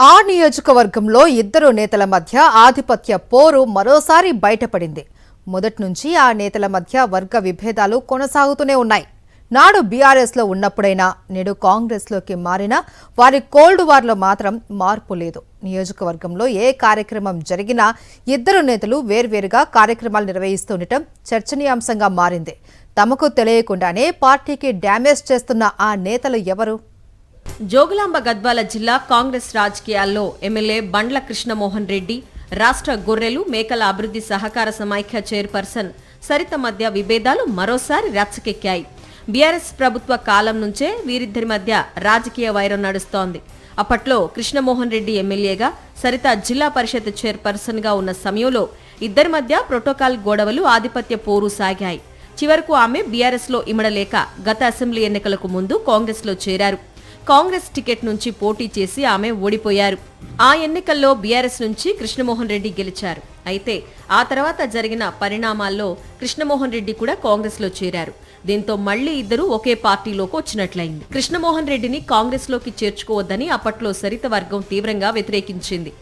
ఆ నియోజకవర్గంలో ఇద్దరు నేతల మధ్య ఆధిపత్య పోరు మరోసారి బయటపడింది. మొదటి నుంచి ఆ నేతల మధ్య వర్గ విభేదాలు కొనసాగుతూనే ఉన్నాయి. నాడు బీఆర్ఎస్లో ఉన్నప్పుడైనా నేడు కాంగ్రెస్లోకి మారినా వారి కోల్డ్ వార్లో మాత్రం మార్పు లేదు. నియోజకవర్గంలో ఏ కార్యక్రమం జరిగినా ఇద్దరు నేతలు వేర్వేరుగా కార్యక్రమాలు నిర్వహిస్తుండటం చర్చనీయాంశంగా మారింది. తమకు తెలియకుండానే పార్టీకి డ్యామేజ్ చేస్తున్న ఆ నేతలు ఎవరు? జోగులాంబ గద్వాల జిల్లా కాంగ్రెస్ రాజకీయాల్లో ఎమ్మెల్యే బండ్ల కృష్ణమోహన్ రెడ్డి, రాష్ట్ర గొర్రెలు మేకల అభివృద్ధి సహకార సమైక్య చైర్పర్సన్ సరిత మధ్య విభేదాలు మరోసారి రచ్చకెక్కాయి. బీఆర్ఎస్ ప్రభుత్వ కాలం నుంచే వీరిద్దరి మధ్య రాజకీయ వైరం నడుస్తోంది. అప్పట్లో కృష్ణమోహన్ రెడ్డి ఎమ్మెల్యేగా, సరిత జిల్లా పరిషత్ చైర్పర్సన్ గా ఉన్న సమయంలో ఇద్దరి మధ్య ప్రోటోకాల్ గొడవలు, ఆధిపత్య పోరు సాగాయి. చివరకు ఆమె బీఆర్ఎస్ లో ఇమడలేక గత అసెంబ్లీ ఎన్నికలకు ముందు కాంగ్రెస్ లో చేరారు. కాంగ్రెస్ టికెట్ నుంచి పోటీ చేసి ఆమె ఓడిపోయారు. ఆ ఎన్నికల్లో బీఆర్ఎస్ నుంచి కృష్ణమోహన్ రెడ్డి గెలిచారు. అయితే ఆ తర్వాత జరిగిన పరిణామాల్లో కృష్ణమోహన్ రెడ్డి కూడా కాంగ్రెస్ లో చేరారు. దీంతో మళ్లీ ఇద్దరు ఒకే పార్టీలోకి వచ్చినట్లయింది. కృష్ణమోహన్ రెడ్డిని కాంగ్రెస్ లోకి చేర్చుకోవద్దని అప్పట్లో సరిత వర్గం తీవ్రంగా వ్యతిరేకించింది.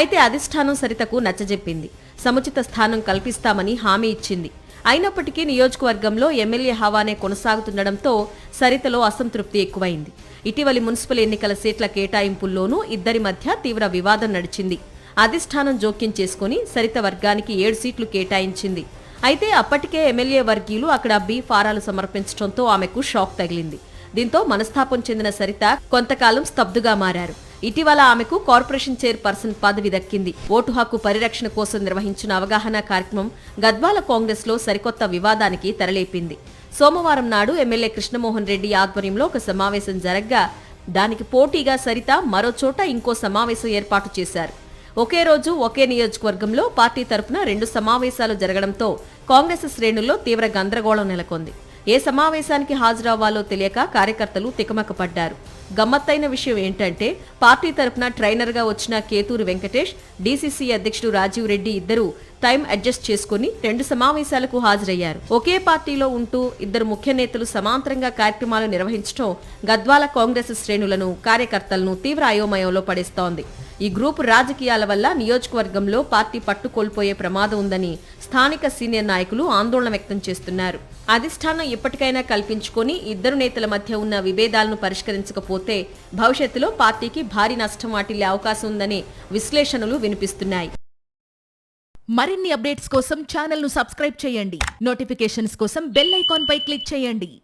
అయితే అధిష్టానం సరితకు నచ్చజెప్పింది. సముచిత స్థానం కల్పిస్తామని హామీ ఇచ్చింది. అయినప్పటికీ నియోజకవర్గంలో ఎమ్మెల్యే హవానే కొనసాగుతుండటంతో సరితలో అసంతృప్తి ఎక్కువైంది. ఇటీవలి మున్సిపల్ ఎన్నికల సీట్ల కేటాయింపుల్లోనూ ఇద్దరి మధ్య తీవ్ర వివాదం నడిచింది. అధిష్టానం జోక్యం చేసుకుని సరిత వర్గానికి 7 సీట్లు కేటాయించింది. అయితే అప్పటికే ఎమ్మెల్యే వర్గీయులు అక్కడ బి ఫారాలు సమర్పించడంతో ఆమెకు షాక్ తగిలింది. దీంతో మనస్తాపం చెందిన సరిత కొంతకాలం స్తబ్దుగా మారారు. ఇటీవల ఆమెకు కార్పొరేషన్ చైర్పర్సన్ పదవి దక్కింది. ఓటు హక్కు పరిరక్షణ కోసం నిర్వహించిన అవగాహన కార్యక్రమం గద్వాల కాంగ్రెస్ లో సరికొత్త వివాదానికి తెరలేపింది. సోమవారం నాడు ఎమ్మెల్యే కృష్ణమోహన్ రెడ్డి ఆధ్వర్యంలో ఒక సమావేశం జరగ్గా దానికి పోటీగా సరిత మరోచోట ఇంకో సమావేశం ఏర్పాటు చేశారు. ఒకే రోజు ఒకే నియోజకవర్గంలో పార్టీ తరఫున 2 సమావేశాలు జరగడంతో కాంగ్రెస్ శ్రేణుల్లో తీవ్ర గందరగోళం నెలకొంది. ఏ సమావేశానికి హాజరవ్వాలో తెలియక కార్యకర్తలు తికమకపడ్డారు. గమ్మత్తైన విషయం ఏంటంటే పార్టీ తరఫున ట్రైనర్గా వచ్చిన కేతూరు వెంకటేష్, డీసీసీ అధ్యక్షుడు రాజీవ్ రెడ్డి ఇద్దరు టైం అడ్జస్ట్ చేసుకుని 2 సమావేశాలకు హాజరయ్యారు. ఒకే పార్టీలో ఉంటూ ఇద్దరు ముఖ్య నేతలు సమాంతరంగా కార్యక్రమాలు నిర్వహించడం గద్వాల కాంగ్రెస్ శ్రేణులను, కార్యకర్తలను తీవ్ర అయోమయంలో పడేస్తోంది. ఈ గ్రూపు రాజకీయాల వల్ల నియోజకవర్గంలో పార్టీ పట్టు కోల్పోయే ప్రమాదం ఉందని స్థానిక సీనియర్ నాయకులు ఆందోళన వ్యక్తం చేస్తున్నారు. అధిష్టానం ఇప్పటికైనా కల్పించుకొని ఇద్దరు నేతల మధ్య ఉన్న విభేదాలను పరిష్కరించకపోతే భవిష్యత్తులో పార్టీకి భారీ నష్టం వాటిల్లే అవకాశం ఉందని విశ్లేషణలు వినిపిస్తున్నాయి. మరిన్ని అప్డేట్స్ కోసం ఛానల్ ను సబ్స్క్రైబ్ చేయండి. నోటిఫికేషన్స్ కోసం బెల్ ఐకాన్ పై క్లిక్ చేయండి.